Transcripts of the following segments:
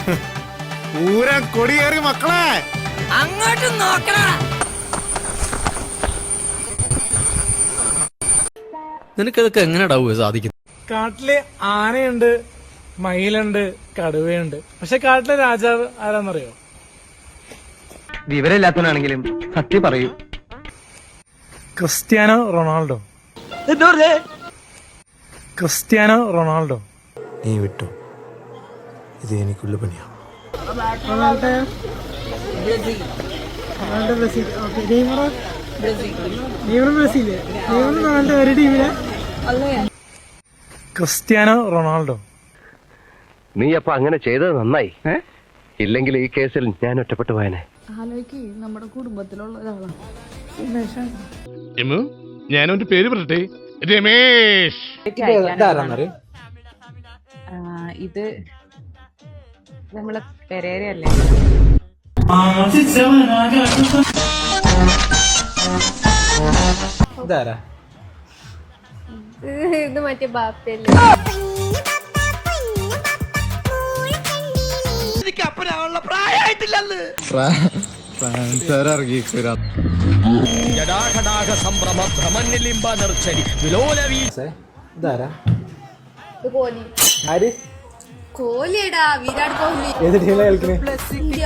പൂരം കൊടിയേറി മക്കളെ, അങ്ങോട്ട് നോക്കണ. നിനക്കതൊക്കെ എങ്ങനെയാ സാധിക്കുന്നത്? കാട്ടില് ആനയുണ്ട്, മയിലുണ്ട്, കടുവയുണ്ട്. പക്ഷെ കാട്ടിലെ രാജാവ് ആരാന്നറിയോ? വിവരമില്ലാത്തവനാണെങ്കിലും സത്യം പറയൂ. Cristiano Ronaldo. Cristiano Ronaldo. നീ വിട്ടു, ഇത് എനിക്കുള്ള പണിയാ. Cristiano Ronaldo. നീ അപ്പൊ അങ്ങനെ ചെയ്തത് നന്നായി. ഇല്ലെങ്കിൽ ഈ കേസിൽ ഞാൻ ഒറ്റപ്പെട്ടു പോയനെ. നമ്മുടെ കുടുംബത്തിലുള്ള ഒരാളാണ്. ഞാനവന്റെ പേര് പറട്ടെ, രമേശ്. ഇത് നമ്മളെ പെരേരയല്ലേ? ഇത് മറ്റേ ബാപ്പയല്ലേ? അപ്പനാണുള്ള പ്രായമായിട്ടില്ലെന്ന്. കോഹ്ലിയടാ, വിരാട് കോഹ്ലി. ഏത് ടീമിലാ കളിക്കണേ? ഇന്ത്യ.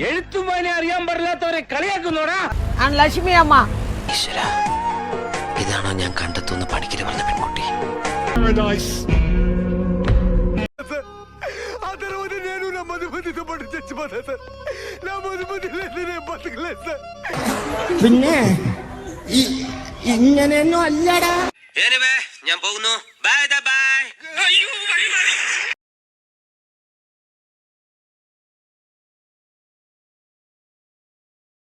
എഴുത്തുമാനെ അറിയാൻ പാടില്ലാത്തവരെ കളിയാക്കുന്നോടാ. ലക്ഷ്മി അമ്മ. ഇതാണോ ഞാൻ കണ്ടെത്തുന്ന പണിക്കര് പറഞ്ഞ പെൺകുട്ടി? പിന്നെ ഇങ്ങനെയൊന്നും അല്ലടാ. ഞാൻ പോകുന്നു. Bye bye.